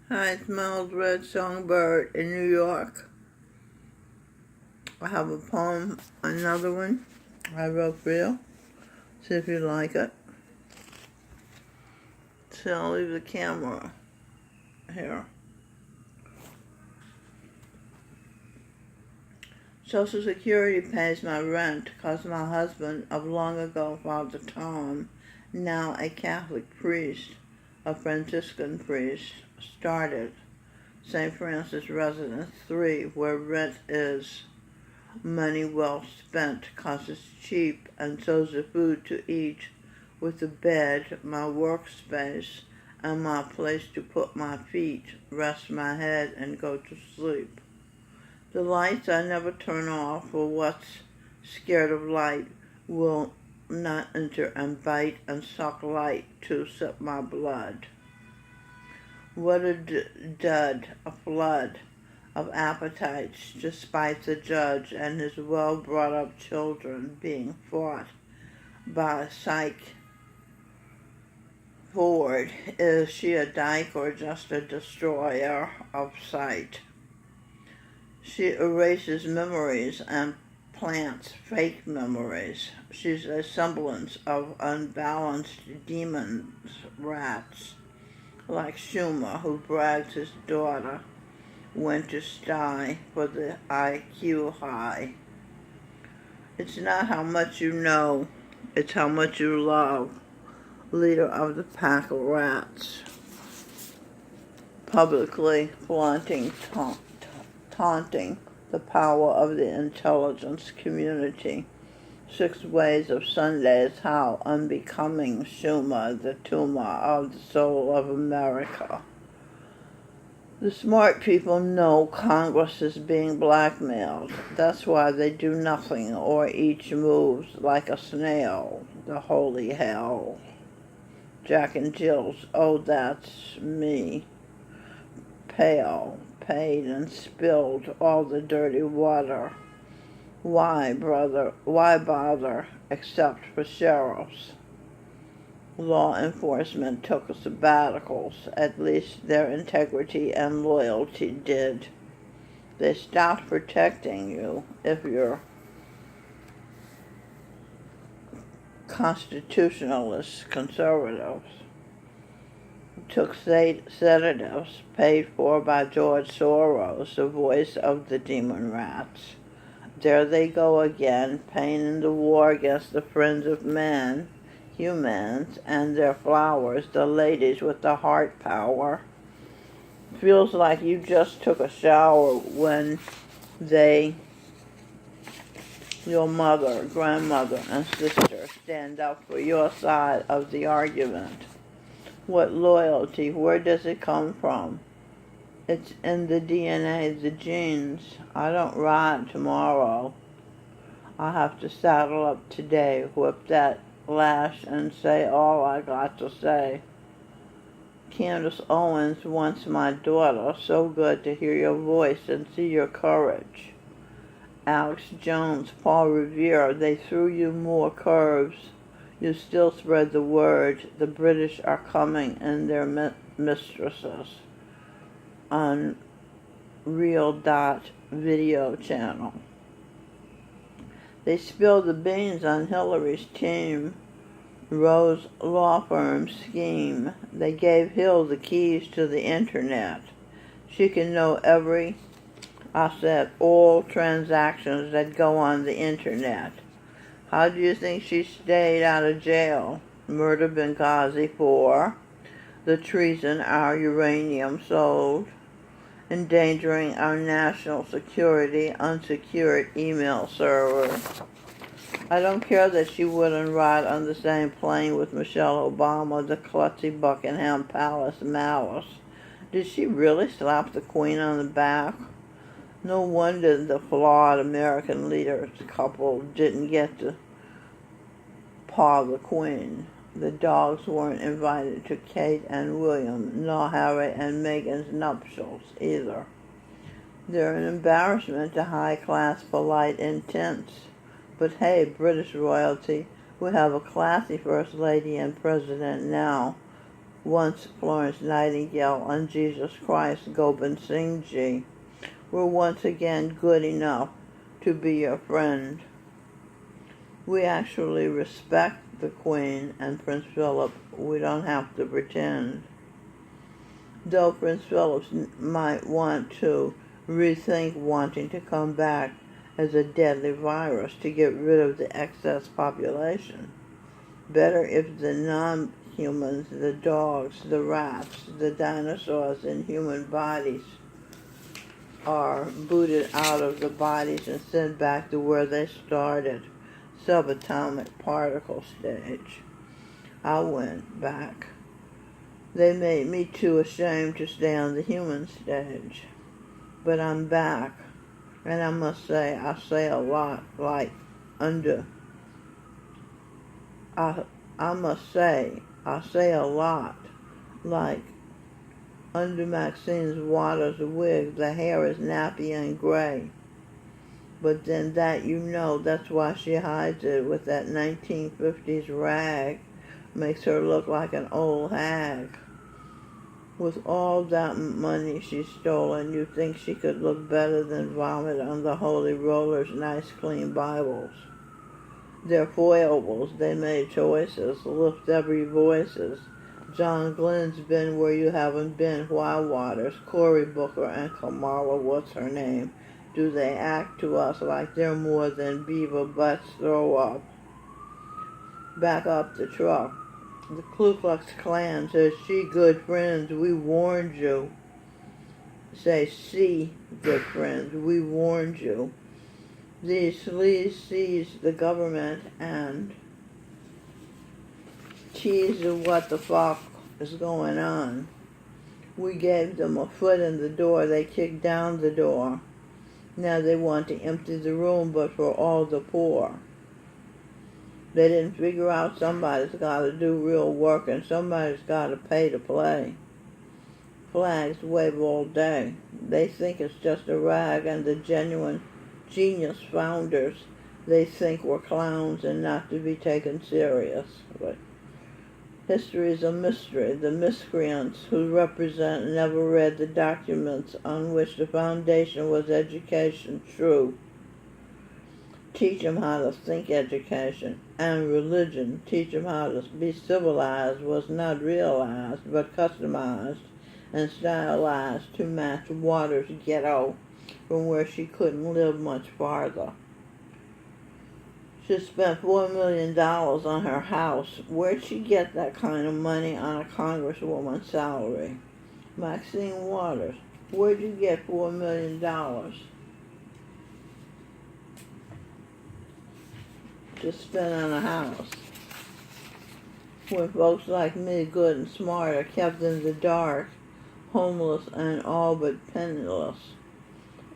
I smelled red songbird in New York. I have a poem, another one I wrote for you. See if you like it. So I'll leave the camera here. Social Security pays my rent because my husband of long ago Father Tom, now a Catholic priest, a Franciscan priest, started St. Francis Residence 3, where rent is money well spent because it's cheap, and so's the food to eat, with the bed, my workspace, and my place to put my feet, rest my head, and go to sleep. The lights I never turn off, for what's scared of light will not enter and bite and suck light to sip my blood. What a dud, a flood of appetites, despite the judge and his well-brought-up children being fought by Psych. Ford, is she a dyke or just a destroyer of sight? She erases memories and plants fake memories. She's a semblance of unbalanced demons, rats, like Schumer, who brags his daughter went to sty for the IQ high. It's not how much you know, it's how much you love. Leader of the pack of rats, publicly flaunting, taunting the power of the intelligence community. 6 ways of Sundays, how unbecoming Schumer, the tumor of the soul of America. The smart people know Congress is being blackmailed. That's why they do nothing or each moves like a snail. The holy hell. Jack and Jill's, oh, that's me. Pale, paid and spilled all the dirty water. Why, brother, why bother except for sheriffs? Law enforcement took sabbaticals, at least their integrity and loyalty did. They stopped protecting you if you're constitutionalist conservatives. Took sedatives paid for by George Soros, the voice of the demon rats. There they go again, paying in the war against the friends of man, humans, and their flowers, the ladies with the heart power. Feels like you just took a shower when your mother, grandmother, and sister stand up for your side of the argument. What loyalty? Where does it come from? It's in the DNA, the genes. I don't ride tomorrow. I have to saddle up today, whip that lash, and say all I got to say. Candace Owens, once my daughter, so good to hear your voice and see your courage. Alex Jones, Paul Revere, they threw you more curves. You still spread the word. The British are coming and their mistresses on Real.video channel. They spilled the beans on Hillary's team, Rose law firm scheme. They gave Hill the keys to the internet. She can know all transactions that go on the internet. How do you think she stayed out of jail? Murder Benghazi 4, the treason our uranium sold, endangering our national security, unsecured email server. I don't care that she wouldn't ride on the same plane with Michelle Obama, the klutzy Buckingham Palace malice. Did she really slap the Queen on the back? No wonder the flawed American leaders couple didn't get to paw the Queen. The dogs weren't invited to Kate and William, nor Harry and Meghan's nuptials either. They're an embarrassment to high-class, polite intents. But hey, British royalty, we have a classy First Lady and President now. once Florence Nightingale on Jesus Christ Gobind Singh Ji, were once again good enough to be your friend. We actually respect the Queen and Prince Philip. We don't have to pretend. Though Prince Philip might want to rethink wanting to come back as a deadly virus to get rid of the excess population. Better if the non-humans, the dogs, the rats, the dinosaurs in human bodies are booted out of the bodies and sent back to where they started, subatomic particle stage. I went back. They made me too ashamed to stay on the human stage. But I'm back, and I must say, I say a lot like under, I say a lot like under Maxine Waters' wig, the hair is nappy and gray. But then that's why she hides it with that 1950s rag, makes her look like an old hag. With all that money she's stolen, you think she could look better than vomit on the holy rollers' nice clean Bibles. They're foibles, they made choices, lift every voices. John Glenn's been where you haven't been. Why Waters, Cory Booker and Kamala, what's her name? Do they act to us like they're more than beaver butts throw up? Back up the truck. The Ku Klux Klan says, "She good friends, we warned you." Say, "See, good friends, we warned you." These sleaze seized the government and teased what the fuck is going on. We gave them a foot in the door. They kicked down the door. Now they want to empty the room, but for all the poor. They didn't figure out somebody's got to do real work and somebody's got to pay to play. Flags wave all day. They think it's just a rag, and the genuine genius founders they think were clowns and not to be taken seriously. History is a mystery. The miscreants who represent never read the documents on which the foundation was education true. Teach them how to think education, and religion. Teach them how to be civilized was not realized, but customized and stylized to match Waters' ghetto from where she couldn't live much farther. She spent $4 million on her house. Where'd she get that kind of money on a congresswoman's salary? Maxine Waters, where'd you get $4 million? To spend on a house, when folks like me, good and smart, are kept in the dark, homeless and all but penniless.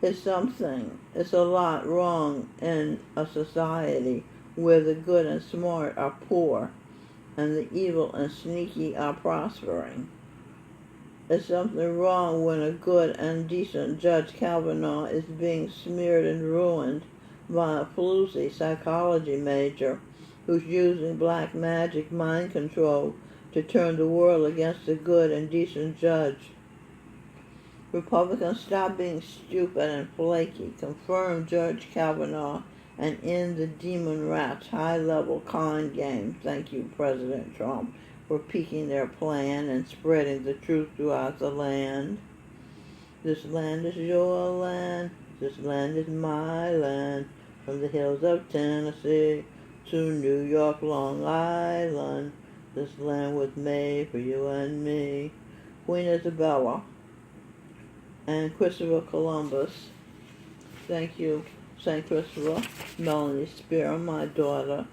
It's something. It's a lot wrong in a society where the good and smart are poor and the evil and sneaky are prospering. There's something wrong when a good and decent Judge Kavanaugh is being smeared and ruined by a floozy psychology major who's using black magic mind control to turn the world against a good and decent judge. Republicans, stop being stupid and flaky. Confirm Judge Kavanaugh and end the demon rat's high-level con game. Thank you, President Trump, for peeking their plan and spreading the truth throughout the land. This land is your land. This land is my land. From the hills of Tennessee to New York, Long Island, this land was made for you and me. Queen Isabella and Christopher Columbus. Thank you, St. Christopher. Melanie Spear, my daughter.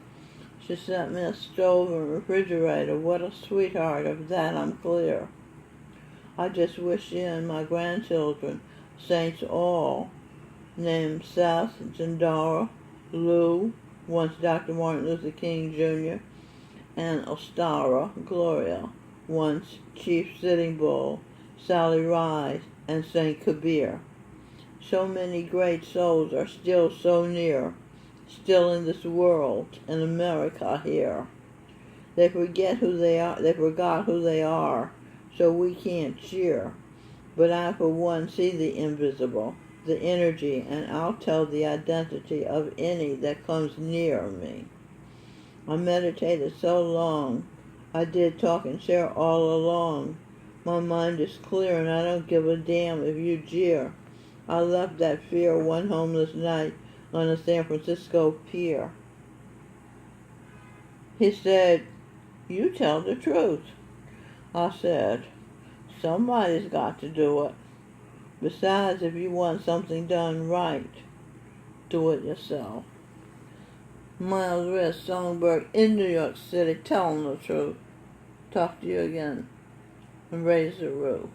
She sent me a stove and refrigerator. What a sweetheart. Of that I'm clear. I just wish she and my grandchildren, saints all, named Seth, Jandara, Lou, once Dr. Martin Luther King Jr., and Ostara, Gloria, once Chief Sitting Bull, Sally Ride, and St. Kabir. So many great souls are still so near, still in this world, in America here. They forget who they are. They forgot who they are so we can't cheer. But I, for one, see the invisible, the energy, and I'll tell the identity of any that comes near me. I meditated so long. I did talk and share all along. My mind is clear and I don't give a damn if you jeer. I left that fear one homeless night on a San Francisco pier. He said, "You tell the truth." I said, "Somebody's got to do it. Besides, if you want something done right, do it yourself." Miles Rist, Songbird in New York City, telling the truth. Talk to you again and raise the roof.